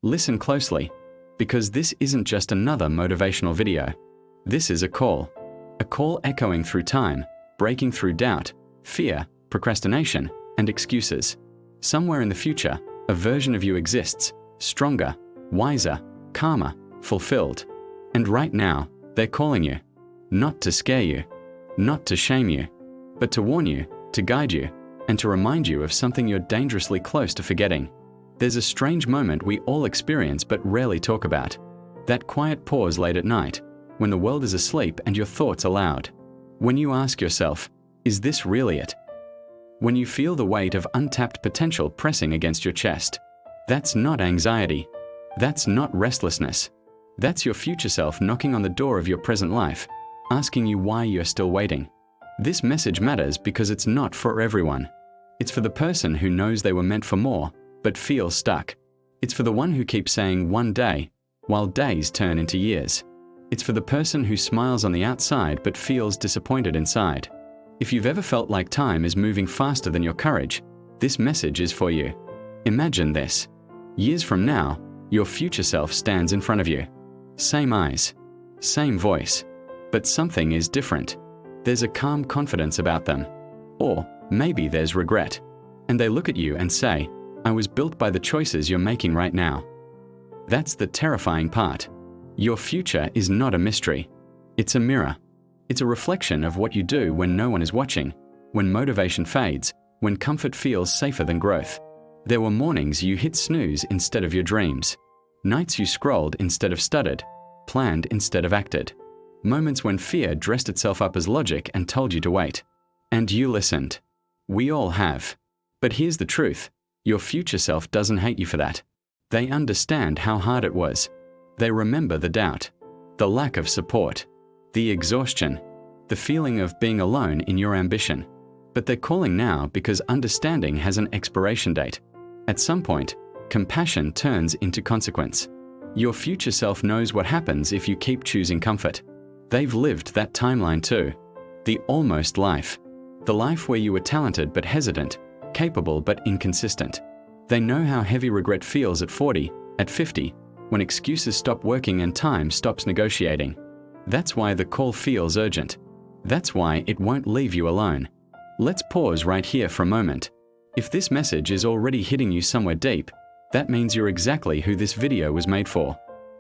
Listen closely, because this isn't just another motivational video. This is a call echoing through time, breaking through doubt, fear, procrastination, and excuses. Somewhere in the future, a version of you exists, stronger, wiser, calmer, fulfilled. And right now, they're calling you. Not to scare you, not to shame you, but to warn you, to guide you, and to remind you of something you're dangerously close to forgetting. There's a strange moment we all experience but rarely talk about. That quiet pause late at night, when the world is asleep and your thoughts are loud. When you ask yourself, is this really it? When you feel the weight of untapped potential pressing against your chest. That's not anxiety. That's not restlessness. That's your future self knocking on the door of your present life, asking you why you're still waiting. This message matters because it's not for everyone. It's for the person who knows they were meant for more, but feels stuck. It's for the one who keeps saying one day, while days turn into years. It's for the person who smiles on the outside but feels disappointed inside. If you've ever felt like time is moving faster than your courage, this message is for you. Imagine this. Years from now, your future self stands in front of you. Same eyes, same voice, but something is different. There's a calm confidence about them. Or maybe there's regret. And they look at you and say, I was built by the choices you're making right now. That's the terrifying part. Your future is not a mystery. It's a mirror. It's a reflection of what you do when no one is watching, when motivation fades, when comfort feels safer than growth. There were mornings you hit snooze instead of your dreams. Nights you scrolled instead of studied, planned instead of acted. Moments when fear dressed itself up as logic and told you to wait. And you listened. We all have. But here's the truth. Your future self doesn't hate you for that. They understand how hard it was. They remember the doubt, the lack of support, the exhaustion, the feeling of being alone in your ambition. But they're calling now because understanding has an expiration date. At some point, compassion turns into consequence. Your future self knows what happens if you keep choosing comfort. They've lived that timeline too. The almost life. The life where you were talented but hesitant, capable but inconsistent. They know how heavy regret feels at 40, at 50, when excuses stop working and time stops negotiating. That's why the call feels urgent. That's why it won't leave you alone. Let's pause right here for a moment. If this message is already hitting you somewhere deep, that means you're exactly who this video was made for.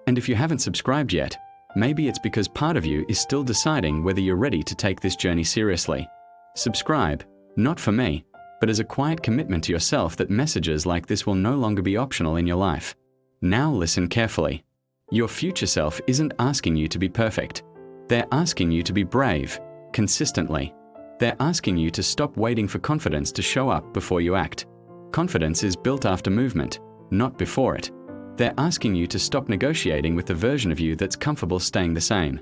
And if you haven't subscribed yet, maybe it's because part of you is still deciding whether you're ready to take this journey seriously. Subscribe, not for me, but as a quiet commitment to yourself that messages like this will no longer be optional in your life. Now listen carefully. Your future self isn't asking you to be perfect. They're asking you to be brave, consistently. They're asking you to stop waiting for confidence to show up before you act. Confidence is built after movement, not before it. They're asking you to stop negotiating with the version of you that's comfortable staying the same.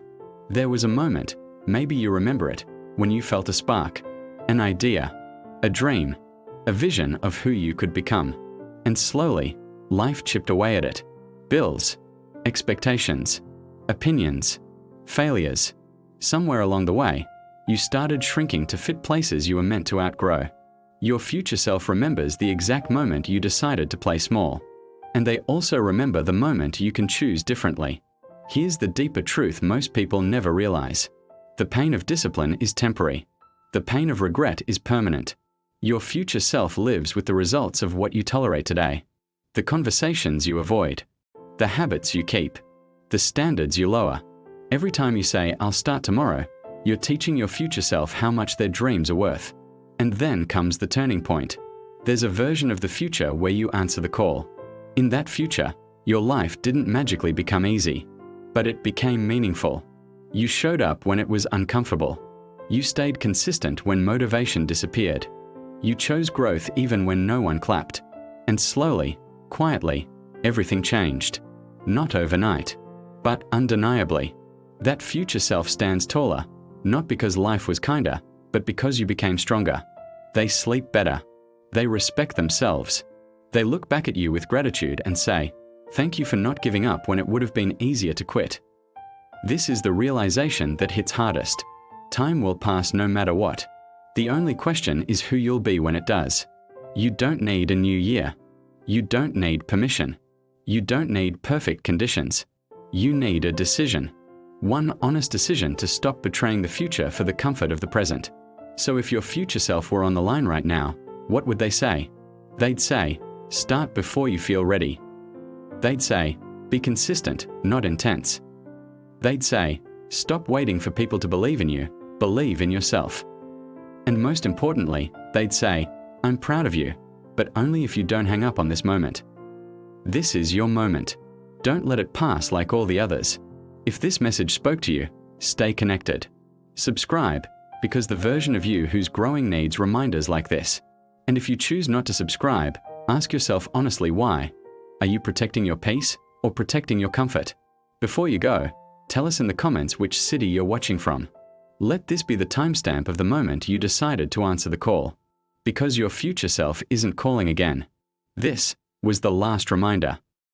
There was a moment, maybe you remember it, when you felt a spark, an idea, a dream, a vision of who you could become. And slowly, life chipped away at it. Bills, expectations, opinions, failures. Somewhere along the way, you started shrinking to fit places you were meant to outgrow. Your future self remembers the exact moment you decided to play small. And they also remember the moment you can choose differently. Here's the deeper truth most people never realize. The pain of discipline is temporary. The pain of regret is permanent. Your future self lives with the results of what you tolerate today. The conversations you avoid. The habits you keep. The standards you lower. Every time you say, I'll start tomorrow, you're teaching your future self how much their dreams are worth. And then comes the turning point. There's a version of the future where you answer the call. In that future, your life didn't magically become easy, but it became meaningful. You showed up when it was uncomfortable. You stayed consistent when motivation disappeared. You chose growth even when no one clapped. And slowly, quietly, everything changed. Not overnight, but undeniably. That future self stands taller, not because life was kinder, but because you became stronger. They sleep better. They respect themselves. They look back at you with gratitude and say, thank you for not giving up when it would have been easier to quit. This is the realization that hits hardest. Time will pass no matter what. The only question is who you'll be when it does. You don't need a new year. You don't need permission. You don't need perfect conditions. You need a decision. One honest decision to stop betraying the future for the comfort of the present. So if your future self were on the line right now, what would they say? They'd say, start before you feel ready. They'd say, be consistent, not intense. They'd say, stop waiting for people to believe in you, believe in yourself. And most importantly, they'd say, I'm proud of you, but only if you don't hang up on this moment. This is your moment. Don't let it pass like all the others. If this message spoke to you, stay connected. Subscribe, because the version of you who's growing needs reminders like this. And if you choose not to subscribe, ask yourself honestly why. Are you protecting your peace or protecting your comfort? Before you go, tell us in the comments which city you're watching from. Let this be the timestamp of the moment you decided to answer the call. Because your future self isn't calling again. This was the last reminder.